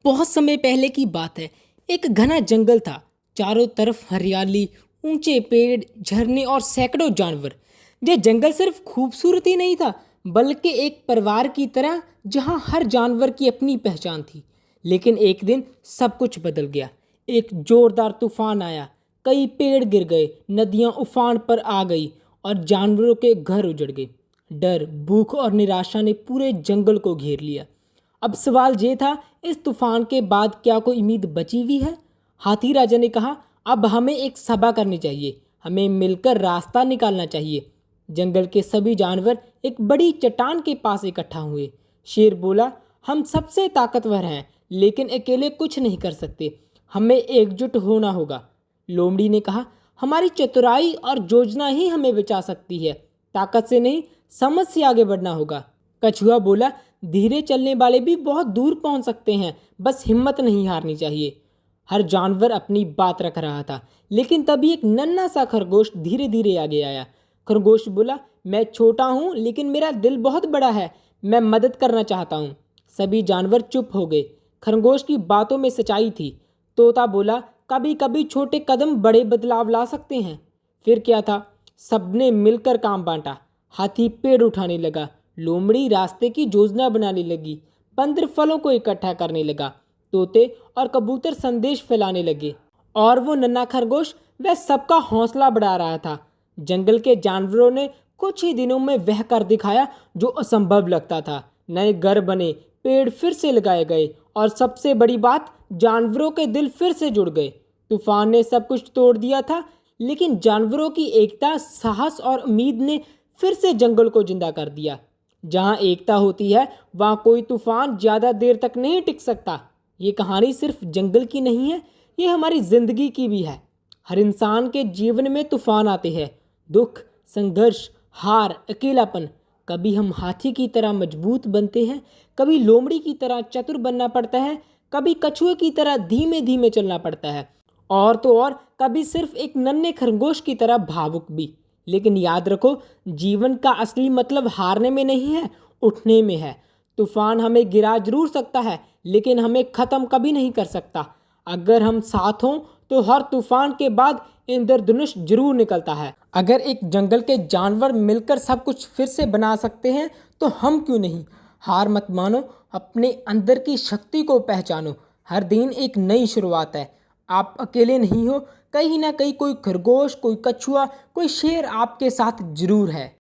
बहुत समय पहले की बात है। एक घना जंगल था। चारों तरफ हरियाली, ऊंचे पेड़, झरने और सैकड़ों जानवर। यह जंगल सिर्फ खूबसूरती नहीं था, बल्कि एक परिवार की तरह, जहां हर जानवर की अपनी पहचान थी। लेकिन एक दिन सब कुछ बदल गया। एक जोरदार तूफान आया। कई पेड़ गिर गए, नदियां उफान पर आ गई और जानवरों के घर उजड़ गए। डर, भूख और निराशा ने पूरे जंगल को घेर लिया। अब सवाल ये था, इस तूफान के बाद क्या कोई उम्मीद बची हुई है? हाथी राजा ने कहा, अब हमें एक सभा करनी चाहिए। हमें मिलकर रास्ता निकालना चाहिए। जंगल के सभी जानवर एक बड़ी चट्टान के पास इकट्ठा हुए। शेर बोला, हम सबसे ताकतवर हैं, लेकिन अकेले कुछ नहीं कर सकते। हमें एकजुट होना होगा। लोमड़ी ने कहा, हमारी चतुराई और योजना ही हमें बचा सकती है। ताकत से नहीं, समझ से आगे बढ़ना होगा। कछुआ बोला, धीरे चलने वाले भी बहुत दूर पहुंच सकते हैं, बस हिम्मत नहीं हारनी चाहिए। हर जानवर अपनी बात रख रहा था, लेकिन तभी एक नन्हा सा खरगोश धीरे धीरे आगे आया। खरगोश बोला, मैं छोटा हूँ, लेकिन मेरा दिल बहुत बड़ा है। मैं मदद करना चाहता हूँ। सभी जानवर चुप हो गए। खरगोश की बातों में सच्चाई थी। तोता बोला, कभी कभी छोटे कदम बड़े बदलाव ला सकते हैं। फिर क्या था, सबने मिलकर काम बांटा। हाथी पेड़ उठाने लगा, लोमड़ी रास्ते की योजना बनाने लगी, बंदर फलों को इकट्ठा करने लगा, तोते और कबूतर संदेश फैलाने लगे, और वो नन्हा खरगोश वह सबका हौसला बढ़ा रहा था। जंगल के जानवरों ने कुछ ही दिनों में वह कर दिखाया जो असंभव लगता था। नए घर बने, पेड़ फिर से लगाए गए, और सबसे बड़ी बात, जानवरों के दिल फिर से जुड़ गए। तूफान ने सब कुछ तोड़ दिया था, लेकिन जानवरों की एकता, साहस और उम्मीद ने फिर से जंगल को जिंदा कर दिया। जहाँ एकता होती है, वहाँ कोई तूफान ज़्यादा देर तक नहीं टिक सकता। ये कहानी सिर्फ जंगल की नहीं है, ये हमारी ज़िंदगी की भी है। हर इंसान के जीवन में तूफान आते हैं, दुख, संघर्ष, हार, अकेलापन। कभी हम हाथी की तरह मजबूत बनते हैं, कभी लोमड़ी की तरह चतुर बनना पड़ता है, कभी कछुए की तरह धीमे धीमे चलना पड़ता है, और तो और कभी सिर्फ एक नन्हे खरगोश की तरह भावुक भी। लेकिन याद रखो, जीवन का असली मतलब हारने में नहीं है, उठने में है। तूफान हमें गिरा जरूर सकता है, लेकिन हमें ख़त्म कभी नहीं कर सकता। अगर हम साथ हों तो हर तूफान के बाद इंद्रधनुष जरूर निकलता है। अगर एक जंगल के जानवर मिलकर सब कुछ फिर से बना सकते हैं, तो हम क्यों नहीं? हार मत मानो, अपने अंदर की शक्ति को पहचानो। हर दिन एक नई शुरुआत है। आप अकेले नहीं हो। कहीं ना कहीं कोई खरगोश, कोई कछुआ, कोई शेर आपके साथ जरूर है।